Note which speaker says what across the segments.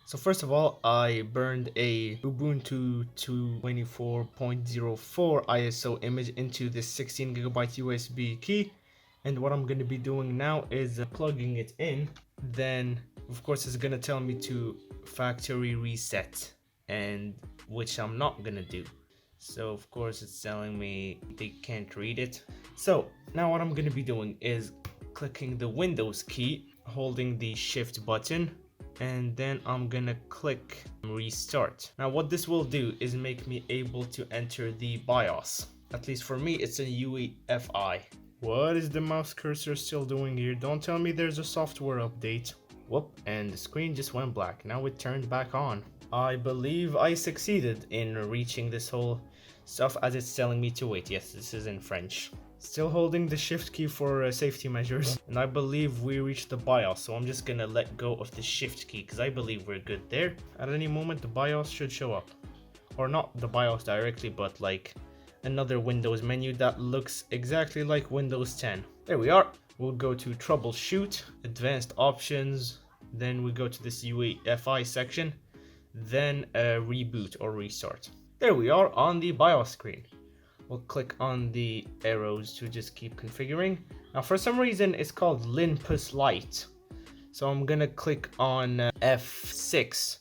Speaker 1: So first of all, I burned a Ubuntu 24.04 ISO image into this 16GB USB key. And what I'm going to be doing now is plugging it in. Then, of course, it's going to tell me to factory reset, and which I'm not going to do. So, of course, it's telling me they can't read it. So, now what I'm going to be doing is clicking the Windows key, holding the Shift button, and then I'm gonna click restart. Now what this will do is make me able to enter the BIOS. At least for me, it's a UEFI. What is the mouse cursor still doing here? Don't tell me there's a software update. Whoop, and the screen just went black. Now it turned back on. I believe I succeeded in reaching this whole stuff as it's telling me to wait. Yes, this is in French. Still holding the shift key for safety measures, and I believe we reached the BIOS, so I'm just gonna let go of the shift key because I believe we're good there. At any moment the BIOS should show up, or not the BIOS directly, but like another Windows menu that looks exactly like Windows 10. There we are. We'll go to troubleshoot, advanced options, then we go to this UEFI section, then reboot or restart. There we are on the BIOS screen. We'll click on the arrows to just keep configuring. Now for some reason it's called Linux Lite, so I'm gonna click on F6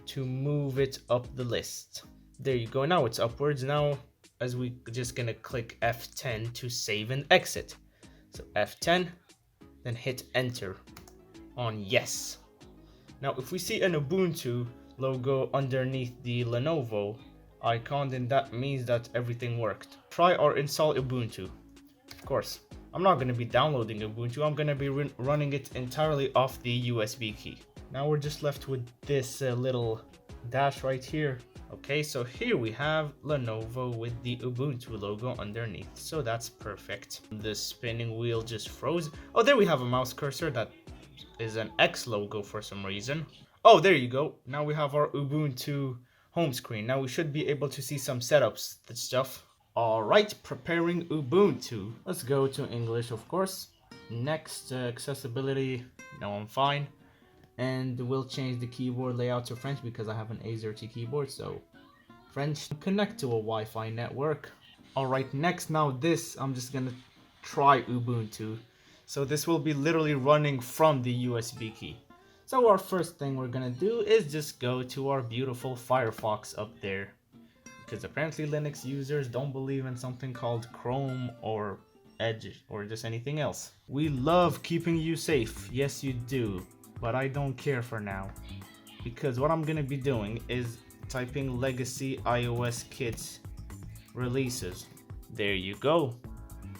Speaker 1: to move it up the list. There you go, now it's upwards. Now as we just gonna click F10 to save and exit. So F10, then hit enter on yes. Now if we see an Ubuntu logo underneath the Lenovo icon, then that means that everything worked. Try or install Ubuntu. Of course, I'm not going to be downloading Ubuntu, I'm going to be running it entirely off the USB key. Now we're just left with this little dash right here. Okay, so here we have Lenovo with the Ubuntu logo underneath, so that's perfect. The spinning wheel just froze. Oh, there we have a mouse cursor that is an X logo for some reason. Oh, there you go. Now we have our Ubuntu home screen. Now we should be able to see some setups and stuff. Alright, preparing Ubuntu. Let's go to English, of course. Next, accessibility. No, I'm fine. And we'll change the keyboard layout to French because I have an AZERTY keyboard, so French. Connect to a Wi-Fi network. Alright, next, now this, I'm just gonna try Ubuntu. So this will be literally running from the USB key. So our first thing we're gonna do is just go to our beautiful Firefox up there, because apparently Linux users don't believe in something called Chrome or Edge or just anything else. We love keeping you safe, yes you do, but I don't care for now, because what I'm gonna be doing is typing legacy iOS kit releases. There you go.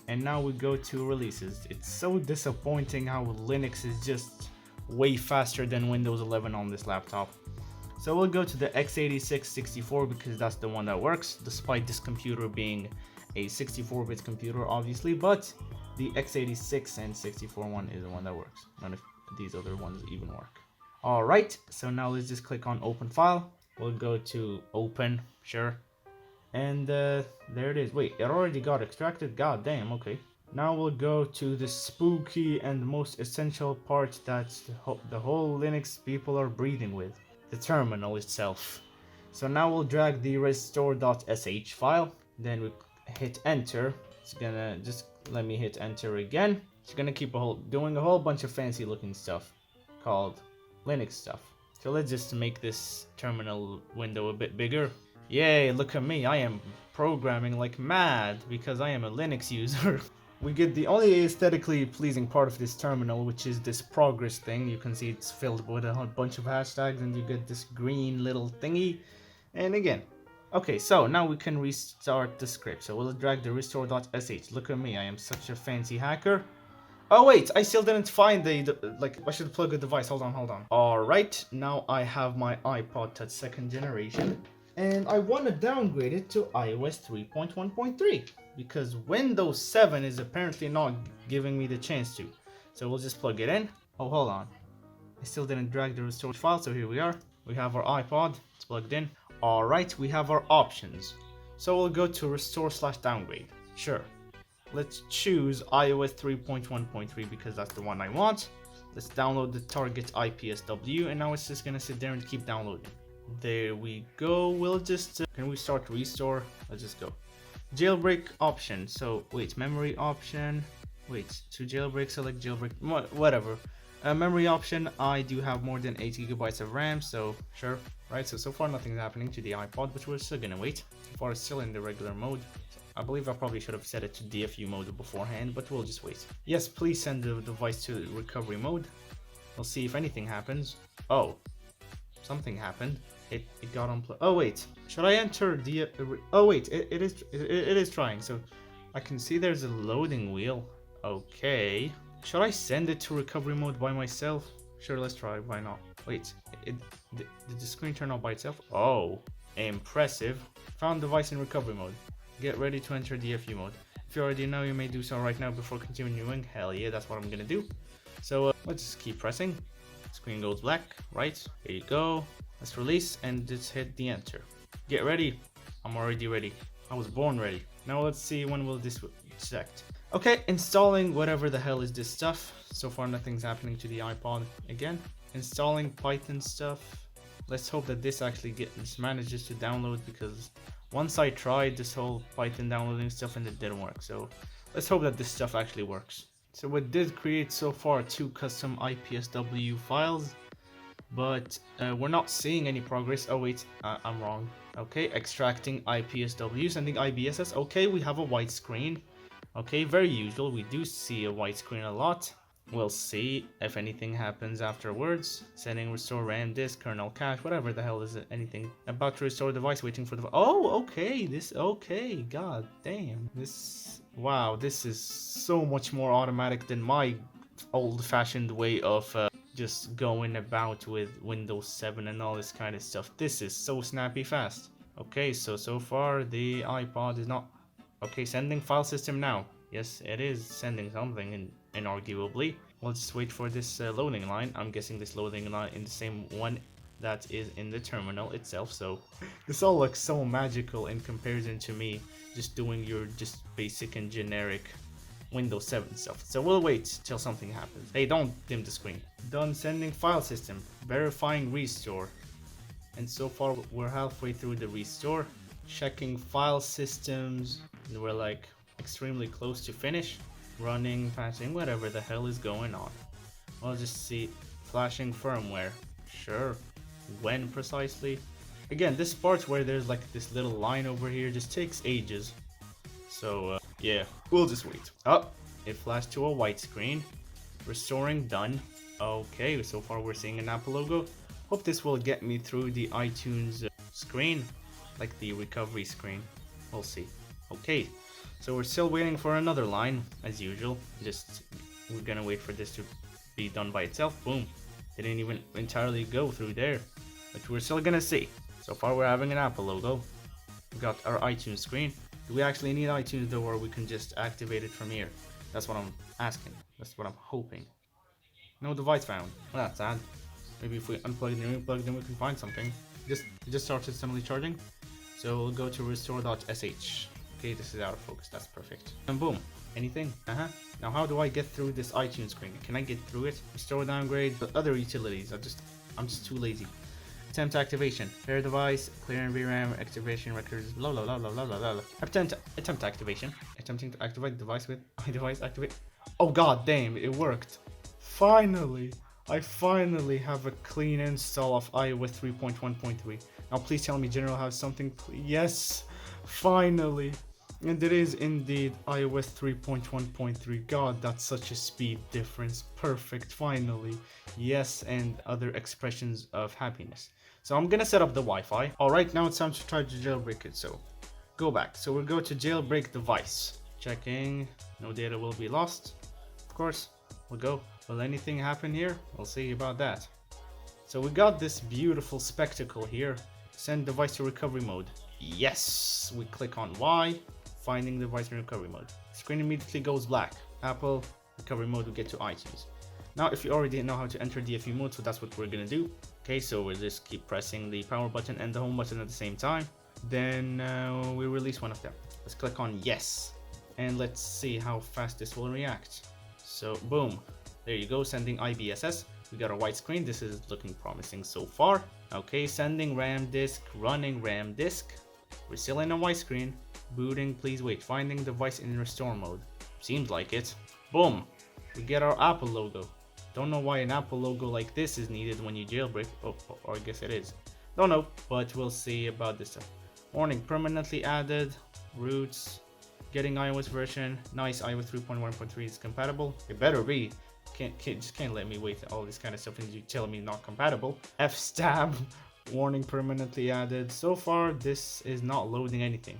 Speaker 1: And now we go to releases. It's so disappointing how Linux is just way faster than Windows 11 on this laptop. So we'll go to the x86 64 because that's the one that works, despite this computer being a 64-bit computer obviously, but the x86 and 64 one is the one that works. None of these other ones even work. Alright, so now let's just click on open file. We'll go to open, sure. And there it is. Wait, it already got extracted? God damn, okay. Now we'll go to the spooky and most essential part that the whole Linux people are breathing with, the terminal itself. So now we'll drag the restore.sh file, then we hit enter. It's gonna just let me hit enter again. It's gonna keep doing a whole bunch of fancy looking stuff called Linux stuff. So let's just make this terminal window a bit bigger. Yay, look at me, I am programming like mad because I am a Linux user. We get the only aesthetically pleasing part of this terminal, which is this progress thing. You can see it's filled with a whole bunch of hashtags and you get this green little thingy. And again, okay, so now we can restart the script. So we'll drag the restore.sh. Look at me, I am such a fancy hacker. Oh wait, I still didn't find like, I should plug a device. Hold on. Alright, now I have my iPod Touch 2nd generation. And I want to downgrade it to iOS 3.1.3 because Windows 7 is apparently not giving me the chance to. So we'll just plug it in. Oh, hold on. I still didn't drag the restore file, so here we are. We have our iPod, it's plugged in. Alright, we have our options. So we'll go to restore/downgrade. Sure. Let's choose iOS 3.1.3 because that's the one I want. Let's download the target IPSW, and now it's just gonna sit there and keep downloading. There we go. We'll just can we start restore? Let's just go. Jailbreak option. So wait, memory option. Wait, to jailbreak, select jailbreak. Whatever. Memory option. I do have more than 8 GB of RAM, so sure. Right. So far nothing's happening to the iPod, but we're still gonna wait. So far it's still in the regular mode. I believe I probably should have set it to DFU mode beforehand, but we'll just wait. Yes, please send the device to recovery mode. We'll see if anything happens. Oh, something happened. It got unplugged. Oh wait, should I enter the? Oh wait, it is trying. So I can see there's a loading wheel. Okay, should I send it to recovery mode by myself? Sure, let's try. Why not? Wait, did the screen turn off by itself? Oh, impressive. Found device in recovery mode. Get ready to enter DFU mode. If you already know, you may do so right now before continuing. Hell yeah, that's what I'm gonna do. So let's just keep pressing. Screen goes black, right? Here you go. Let's release and just hit the enter. Get ready. I'm already ready. I was born ready. Now let's see when will this select. Okay, installing whatever the hell is this stuff. So far nothing's happening to the iPod again. Installing Python stuff. Let's hope that this actually manages to download, because once I tried this whole Python downloading stuff and it didn't work. So let's hope that this stuff actually works. So it did create so far 2 custom IPSW files, but we're not seeing any progress. Oh wait, I'm wrong. Okay, extracting IPSW, sending IBSS. Okay, we have a white screen. Okay, very usual. We do see a white screen a lot. We'll see if anything happens afterwards. Sending restore RAM disk, kernel cache, whatever the hell is it, anything. About to restore device, waiting for the... Oh, okay, okay, god damn. Wow, this is so much more automatic than my old-fashioned way of just going about with Windows 7 and all this kind of stuff. This is so snappy fast. Okay, so far the iPod is not... Okay, sending file system now. Yes, it is sending something, inarguably. We'll just wait for this loading line. I'm guessing this loading line in the same one that is in the terminal itself. So this all looks so magical in comparison to me just doing your just basic and generic Windows 7 stuff. So we'll wait till something happens. Hey, don't dim the screen. Done sending file system. Verifying restore. And so far we're halfway through the restore. Checking file systems. And we're like extremely close to finish. Running, patching, whatever the hell is going on. I'll just see. Flashing firmware. Sure. When precisely? Again, this part where there's like this little line over here just takes ages. So yeah, we'll just wait. Oh, it flashed to a white screen. Restoring done. Okay, so far we're seeing an Apple logo. Hope this will get me through the iTunes screen, like the recovery screen. We'll see. Okay, so we're still waiting for another line, as usual. We're gonna wait for this to be done by itself. Boom. Didn't even entirely go through there, but we're still gonna see. So far we're having an Apple logo. We got our iTunes screen. Do we actually need iTunes though, or we can just activate it from here? That's what I'm asking. That's what I'm hoping. No device found. Well, that's sad. Maybe if we unplug and replug, then we can find something. It just started suddenly charging. So we'll go to restore.sh. Okay, this is out of focus. That's perfect. And boom. Anything? Now how do I get through this iTunes screen? Can I get through it? Restore, downgrade, but other utilities. I'm just too lazy. Attempt activation. Pair device, clear VRAM, activation records, blah blah blah blah blah blah blah. Attempt activation. Attempting to activate device with iDevice activate. Oh god damn, it worked. Finally! I finally have a clean install of iOS 3.1.3. Now please tell me General has something. Yes! Finally! And it is indeed iOS 3.1.3. God, that's such a speed difference. Perfect, finally. Yes, and other expressions of happiness. So I'm gonna set up the Wi-Fi. Alright, now it's time to try to jailbreak it, so go back. So we'll go to jailbreak device. Checking, no data will be lost. Of course, we'll go. Will anything happen here? We'll see about that. So we got this beautiful spectacle here. Send device to recovery mode. Yes! We click on Y. Finding device in recovery mode. Screen immediately goes black. Apple, recovery mode, we get to iTunes. Now if you already know how to enter DFU mode, so that's what we're gonna do. Okay, so we'll just keep pressing the power button and the home button at the same time. Then we release one of them. Let's click on yes. And let's see how fast this will react. So boom. There you go, sending IBSS. We got a white screen. This is looking promising so far. Okay, sending RAM disk, running RAM disk. We're still in a white screen. Booting, please wait. Finding device in restore mode. Seems like it. Boom. We get our Apple logo. Don't know why an Apple logo like this is needed when you jailbreak. Oh, or I guess it is. Don't know, but we'll see about this stuff. Warning, permanently added. Roots. Getting iOS version. Nice, iOS 3.1.3 is compatible. It better be. Can't let me wait all this kind of stuff and you tell me not compatible. F-stab. Warning, permanently added. So far, this is not loading anything.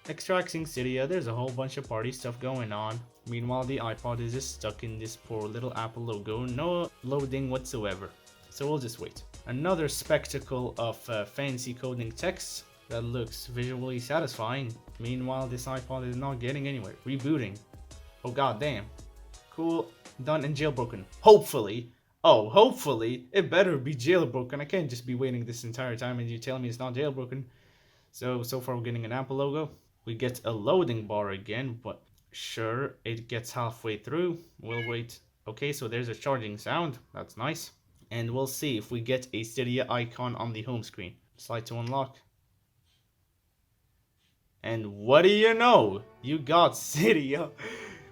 Speaker 1: Extracting Cydia, there's a whole bunch of party stuff going on. Meanwhile, the iPod is just stuck in this poor little Apple logo. No loading whatsoever. So we'll just wait. Another spectacle of fancy coding text that looks visually satisfying. Meanwhile, this iPod is not getting anywhere. Rebooting. Oh god damn. Cool. Done and jailbroken. Hopefully. Oh, hopefully. It better be jailbroken. I can't just be waiting this entire time and you tell me it's not jailbroken. So far we're getting an Apple logo. We get a loading bar again, but sure, it gets halfway through. We'll wait. Okay, so there's a charging sound. That's nice. And we'll see if we get a Cydia icon on the home screen. Slide to unlock. And what do you know? You got Cydia.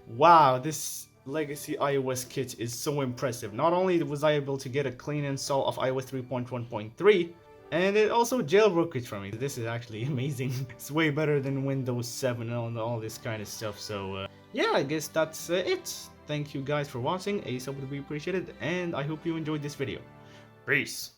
Speaker 1: Wow, this legacy iOS kit is so impressive. Not only was I able to get a clean install of iOS 3.1.3, and it also jailbroke it for me. This is actually amazing. It's way better than Windows 7 and all this kind of stuff. So yeah, I guess that's it. Thank you guys for watching. A sub would be appreciated, and I hope you enjoyed this video. Peace.